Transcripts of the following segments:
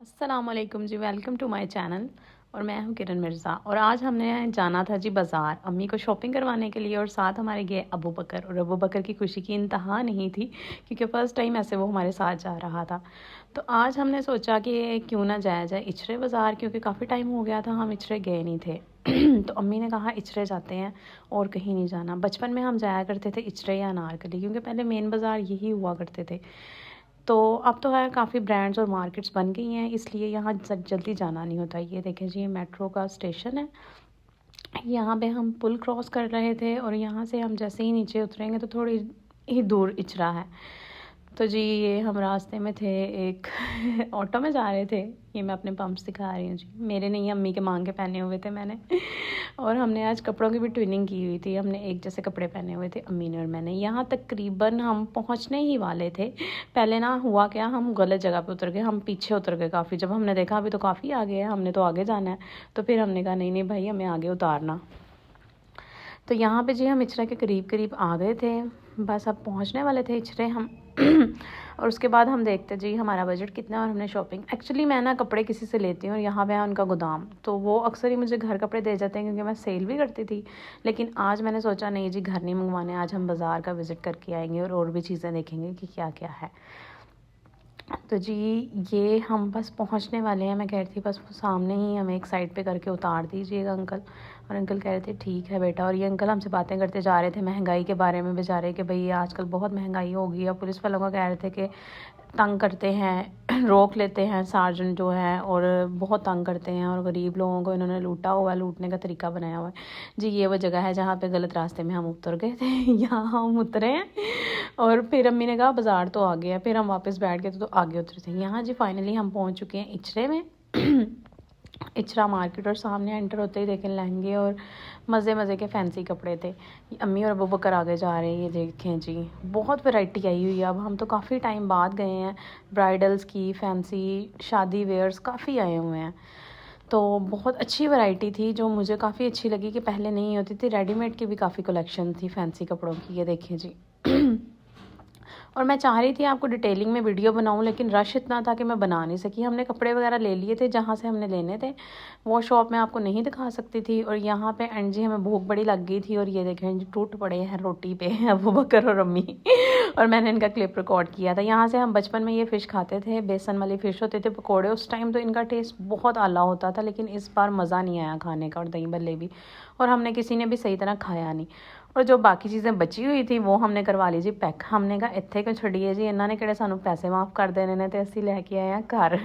अस्सलामुअलैकुम जी, welcome to my channel. और मैं हूं किरण मिर्ज़ा। और आज हमने जाना था जी बाज़ार अम्मी को शॉपिंग करवाने के लिए, और साथ हमारे गए अबू बकर। और अबू बकर की खुशी की इंतहा नहीं थी, क्योंकि फ़र्स्ट टाइम ऐसे वो हमारे साथ जा रहा था। तो आज हमने सोचा कि क्यों ना जाया जाए इचरे बाज़ार, क्योंकि काफ़ी टाइम हो गया था हम इचरे गए नहीं थे। तो अम्मी ने कहा इचरे जाते हैं और कहीं नहीं जाना। बचपन में हम जाया करते थे इचरे या अनारकली, क्योंकि पहले मेन बाज़ार यही हुआ करते थे। तो अब तो है काफ़ी ब्रांड्स और मार्केट्स बन गई हैं, इसलिए यहाँ जल्दी जाना नहीं होता। ये देखें जी, ये मेट्रो का स्टेशन है। यहाँ पे हम पुल क्रॉस कर रहे थे, और यहाँ से हम जैसे ही नीचे उतरेंगे तो थोड़ी ही दूर इचरा है। तो जी ये हम रास्ते में थे, एक ऑटो में जा रहे थे। ये मैं अपने पम्प्स दिखा रही हूँ जी, मेरे नहीं, अम्मी के मांग के पहने हुए थे मैंने। और हमने आज कपड़ों की भी ट्विनिंग की हुई थी। हमने एक जैसे कपड़े पहने हुए थे अम्मी ने और मैंने। यहाँ तकरीबन हम पहुँचने ही वाले थे। पहले ना हुआ क्या, हम गलत जगह पे उतर गए, हम पीछे उतर गए काफ़ी। जब हमने देखा अभी तो काफ़ी आगे है, हमने तो आगे जाना है, तो फिर हमने कहा नहीं नहीं भाई, हमें आगे उतारना। तो यहाँ पे जी हम इचरा के करीब करीब आ गए थे, बस अब पहुँचने वाले थे इचरे हम। और उसके बाद हम देखते जी हमारा बजट कितना है और हमने शॉपिंग। एक्चुअली मैं ना कपड़े किसी से लेती हूँ, और यहाँ पे है उनका गोदाम, तो वो अक्सर ही मुझे घर कपड़े दे जाते हैं, क्योंकि मैं सेल भी करती थी। लेकिन आज मैंने सोचा नहीं जी, घर नहीं मंगवाने, आज हम बाज़ार का विज़िट करके आएंगे और भी चीज़ें देखेंगे कि क्या क्या है। तो जी ये हम बस पहुंचने वाले हैं। मैं कह रही थी बस सामने ही हमें एक साइड पे करके उतार दीजिएगा अंकल। और अंकल कह रहे थे ठीक है बेटा। और ये अंकल हमसे बातें करते जा रहे थे महंगाई के बारे में, बेचारे कि भाई आजकल बहुत महंगाई हो गई है। पुलिस वालों का कह रहे थे कि तंग करते हैं, रोक लेते हैं सार्जेंट जो है, और बहुत तंग करते हैं, और गरीब लोगों को इन्होंने लूटा हुआ है, लूटने का तरीका बनाया हुआ है। जी ये वो जगह है जहाँ पे गलत रास्ते में हम उतर गए थे। यहाँ हम उतरे हैं, और फिर अम्मी ने कहा बाज़ार तो आ गया। फिर हम वापस बैठ गए तो आगे उतरे थे। यहाँ जी फाइनली हम पहुँच चुके हैं इचरे में। इचरा मार्केट, और सामने एंटर होते ही देखें लहंगे और मज़े मज़े के फैंसी कपड़े थे। अम्मी और अबू बकर आगे जा रहे हैं, ये देखें जी बहुत वैरायटी आई हुई है। अब हम तो काफ़ी टाइम बाद गए हैं। ब्राइडल्स की, फैंसी शादी वेयर्स काफ़ी आए हुए हैं। तो बहुत अच्छी वैरायटी थी, जो मुझे काफ़ी अच्छी लगी कि पहले नहीं होती थी। रेडीमेड की भी काफ़ी कलेक्शन थी फैंसी कपड़ों की, ये देखें जी। और मैं चाह रही थी आपको डिटेलिंग में वीडियो बनाऊं, लेकिन रश इतना था कि मैं बना नहीं सकी। हमने कपड़े वगैरह ले लिए थे जहाँ से हमने लेने थे, वो शॉप मैं आपको नहीं दिखा सकती थी। और यहाँ पे एंड जी हमें भूख बड़ी लग गई थी, और ये देखें जी टूट पड़े हैं रोटी पे अबू बकर और अम्मी। और मैंने इनका क्लिप रिकॉर्ड किया था। यहाँ से हम बचपन में ये फ़िश खाते थे, बेसन वाली फ़िश होते थे पकौड़े। उस टाइम तो इनका टेस्ट बहुत आला होता था, लेकिन इस बार मज़ा नहीं आया खाने का, और दही भल्ले भी। और हमने किसी ने भी सही तरह खाया नहीं। और जो बाकी चीज़ें बची हुई थी वो हमने करवा ली जी पैक। हमने कहा इत्थे क्यों छड़िए जी, इन्होंने किहड़े सानू पैसे माफ़ कर देने ने, तो असी लैके आए हैं घर।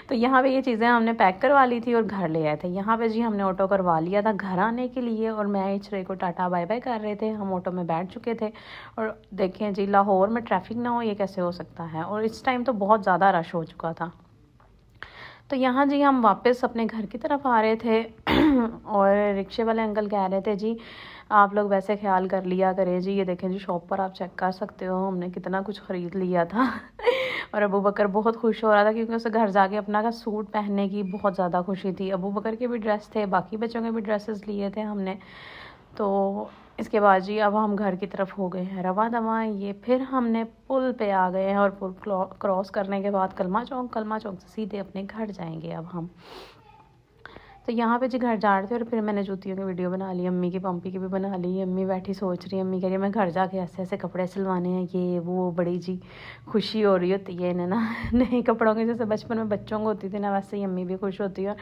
तो यहाँ पे ये चीज़ें हमने पैक करवा ली थी और घर ले आए थे। यहाँ पे जी हमने ऑटो करवा लिया था घर आने के लिए, और मैं इचरे को टाटा बाय बाय कर रहे थे। हम ऑटो में बैठ चुके थे, और देखें जी लाहौर में ट्रैफिक ना हो ये कैसे हो सकता है। और इस टाइम तो बहुत ज़्यादा रश हो चुका था। तो यहाँ जी हम वापस अपने घर की तरफ आ रहे थे। और रिक्शे वाले अंकल कह रहे थे जी आप लोग वैसे ख्याल कर लिया करें जी। ये देखें जी शॉप पर आप चेक कर सकते हो हमने कितना कुछ ख़रीद लिया था। और अबू बकर बहुत खुश हो रहा था, क्योंकि उसे घर जाके अपना का सूट पहनने की बहुत ज़्यादा खुशी थी। अबू बकर के भी ड्रेस थे, बाकी बच्चों के भी ड्रेसेस लिए थे हमने। तो इसके बाद जी अब हम घर की तरफ हो गए हैं रवा दवा। ये फिर हमने पुल पे आ गए हैं, और पुल क्रॉस करने के बाद कलमा चौक से सीधे अपने घर जाएंगे अब हम। तो यहाँ पे जी घर जा रहे थे, और फिर मैंने जूतियों की वीडियो बना ली, अम्मी की पम्पी की भी बना ली। अम्मी बैठी सोच रही है, अम्मी कह रही है मैं घर जाके ऐसे ऐसे कपड़े सिलवाने हैं, ये वो बड़ी जी खुशी हो रही होती है इन्हें ना। नए कपड़ों की, जैसे बचपन में बच्चों को होती थी ना, वैसे ही अम्मी भी खुश होती है, और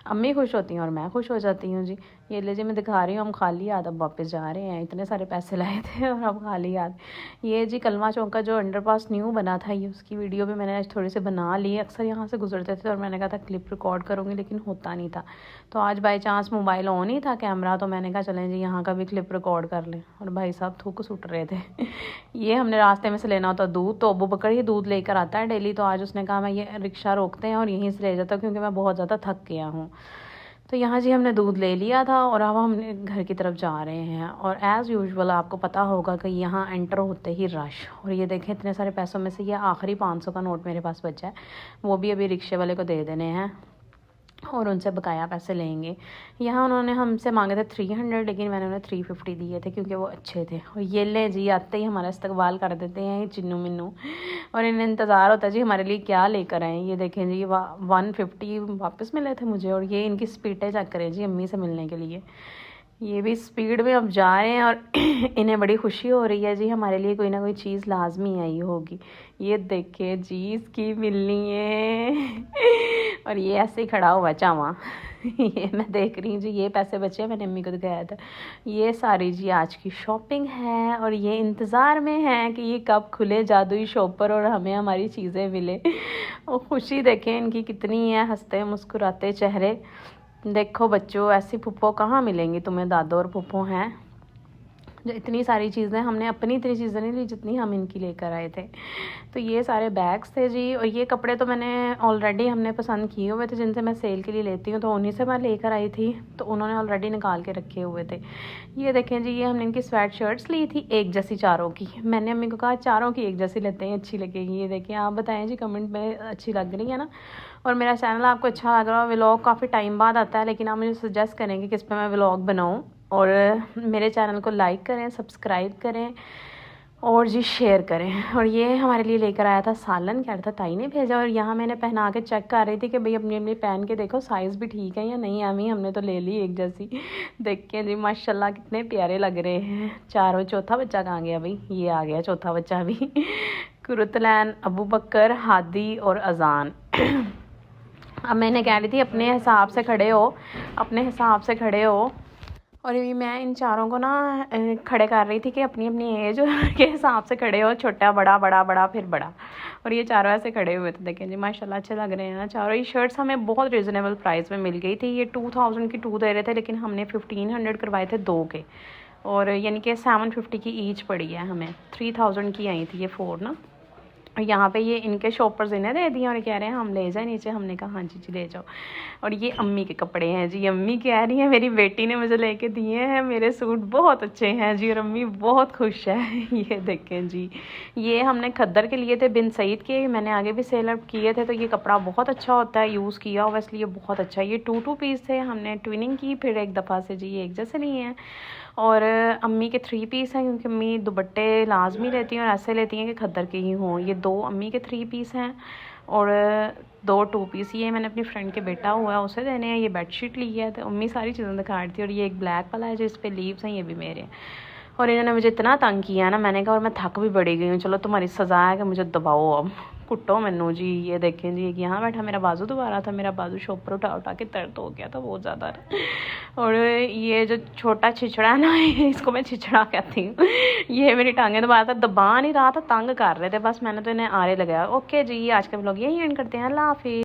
अम्मी खुश होती हैं और मैं खुश हो जाती हूँ जी। ये ले जी मैं दिखा रही हूँ, हम खाली हाथ अब वापस जा रहे हैं। इतने सारे पैसे लाए थे और अब खाली हाथ। ये जी कलमा चौक का जो अंडरपास न्यू बना था, ये उसकी वीडियो भी मैंने आज थोड़ी सी बना ली। अक्सर यहाँ से गुजरते थे, और मैंने कहा था क्लिप रिकॉर्ड करूँगी, लेकिन होता नहीं था। तो आज बाई चांस मोबाइल ऑन ही था कैमरा, तो मैंने कहा चलें जी यहाँ का भी क्लिप रिकॉर्ड कर लें। और भाई साहब थूक सुट रहे थे। ये हमने रास्ते में से लेना होता दूध, तो अबू बकर ही दूध लेकर आता है डेली। तो आज उसने कहा मैं ये रिक्शा रोकते हैं और यहीं से ले जाता हूँ, क्योंकि मैं बहुत ज़्यादा थक गया हूँ। तो यहाँ जी हमने दूध ले लिया था, और अब हम घर की तरफ जा रहे हैं। और एज़ यूजुअल आपको पता होगा कि यहाँ एंटर होते ही रश। और ये देखें इतने सारे पैसों में से ये आखिरी 500 का नोट मेरे पास बचा है, वो भी अभी रिक्शे वाले को दे देने हैं। और उनसे बकाया पैसे लेंगे। यहाँ उन्होंने हमसे मांगे थे 300, लेकिन मैंने उन्हें 350 दिए थे क्योंकि वो अच्छे थे। और ये ले जी, आते ही हमारा इस्तकबाल कर देते हैं ये चिन्नू मिन्नू, और इन्हें इंतज़ार होता है जी हमारे लिए क्या लेकर आए। ये देखें जी, 150 वापस मिले थे मुझे। और ये इनकी स्पीडें चेक करें जी अम्मी से मिलने के लिए, ये भी स्पीड में अब जा रहे हैं। और इन्हें बड़ी खुशी हो रही है जी, हमारे लिए कोई ना कोई चीज़ लाजमी आई होगी। ये देखिए जी, इसकी मिलनी है। और ये ऐसे ही खड़ा हुआ चावा। ये मैं देख रही हूँ जी, ये पैसे बचे मैंने अम्मी को दिखाया था। ये सारी जी आज की शॉपिंग है, और ये इंतज़ार में है कि ये कब खुले जादुई शॉपर और हमें हमारी चीज़ें मिले। और खुशी देखें इनकी कितनी है, हंसते मुस्कुराते चेहरे। देखो बच्चों, ऐसी फुप्पो कहाँ मिलेंगी तुम्हें, दादो और फुप्पो हैं जो इतनी सारी चीज़ें, हमने अपनी इतनी चीज़ें नहीं ली जितनी हम इनकी लेकर आए थे। तो ये सारे बैग्स थे जी। और ये कपड़े तो मैंने ऑलरेडी हमने पसंद किए हुए थे, जिनसे मैं सेल के लिए लेती हूँ, तो उन्हीं से मैं लेकर आई थी, तो उन्होंने ऑलरेडी निकाल के रखे हुए थे। ये देखें जी, ये हमने इनकी स्वेट शर्ट्स ली थी एक जैसी चारों की। मैंने अम्मी को कहा चारों की एक जैसी लेते हैं, अच्छी लगेगी। ये देखिए, आप बताएं जी कमेंट में अच्छी लग रही है ना। और मेरा चैनल आपको अच्छा लग रहा है, व्लॉग काफ़ी टाइम बाद आता है, लेकिन आप मुझे सजेस्ट करें कि किस पे मैं व्लॉग बनाऊँ। और मेरे चैनल को लाइक करें, सब्सक्राइब करें और जी शेयर करें। और ये हमारे लिए लेकर आया था सालन, कह रहा था ताई ने भेजा। और यहाँ मैंने पहना के चेक कर रही थी कि भाई अपनी अपनी पहन के देखो साइज़ भी ठीक है या नहीं। अम्मी हमने तो ले ली एक जैसी। देख के जी माशाल्लाह कितने प्यारे लग रहे हैं चारों। चौथा बच्चा कहाँ गया भाई, ये आ गया चौथा बच्चा भी। कुरुतलैन, अबू बकर, हादी और अजान। अब मैंने कह रही थी अपने हिसाब से खड़े हो, अपने हिसाब से खड़े हो। और ये मैं इन चारों को ना खड़े कर रही थी कि अपनी अपनी एज के हिसाब से खड़े हो, छोटा बड़ा बड़ा बड़ा फिर बड़ा। और ये चारों ऐसे खड़े हुए थे, देखें जी माशाल्लाह अच्छे लग रहे हैं ना चारों। ये शर्ट्स हमें बहुत रिजनेबल प्राइस में मिल गई थी। ये 2000 की 2 दे रहे थे, लेकिन हमने 1500 करवाए थे 2 के। और यानी कि 750 की ईच पड़ी है हमें, 3000 की आई थी ये 4 ना। और यहाँ पे ये इनके शॉपर्स इन्हें दे दिए और कह रहे हैं हम ले जाए नीचे। हमने कहा हाँ जी जी ले जाओ। और ये अम्मी के कपड़े हैं जी। अम्मी कह रही है मेरी बेटी ने मुझे लेके दिए हैं, मेरे सूट बहुत अच्छे हैं जी। और अम्मी बहुत खुश है। ये देखें जी, ये हमने खद्दर के लिए थे, बिन सईद के। मैंने आगे भी सेल अप किए थे, तो ये कपड़ा बहुत अच्छा होता है, यूज़ किया हुआ, इसलिए बहुत अच्छा है। ये 2 पीस थे, हमने ट्विनिंग की फिर एक दफ़ा से जी, ये एक जैसे नहीं है। और अम्मी के 3 पीस हैं, क्योंकि अम्मी दुपट्टे लाजमी लेती हैं और ऐसे लेती हैं कि खद्दर के ही हों। ये 2 अम्मी के 3 पीस हैं और 2 2 पीस ये मैंने अपनी फ्रेंड के बेटा हुआ है उसे देने हैं। ये बेडशीट ली है, तो अम्मी सारी चीज़ें दिखा रही थी। और ये एक ब्लैक वाला है जो इस पर लीव्स हैं, ये भी मेरे हैं। और इन्होंने मुझे इतना तंग किया ना, मैंने कहा और मैं थक भी बड़ी गई हूँ, चलो तुम्हारी सज़ा है कि मुझे दबाओ, अब कुटो मैनू जी। ये देखें जी, यहाँ बैठा मेरा बाजू दबा रहा था, मेरा बाजू शॉपर उठा उठा के दर्द हो गया था बहुत ज़्यादा। और ये जो छोटा छिछड़ा है ना, इसको मैं छिछड़ा कहती हूँ, ये मेरी टांगें दबा रहा था, दबा नहीं रहा था, तंग कर रहे थे बस। मैंने तो इन्हें आरे लगाया। ओके जी, आज का व्लॉग यही एंड करते हैं, अल्लाह हाफिज़।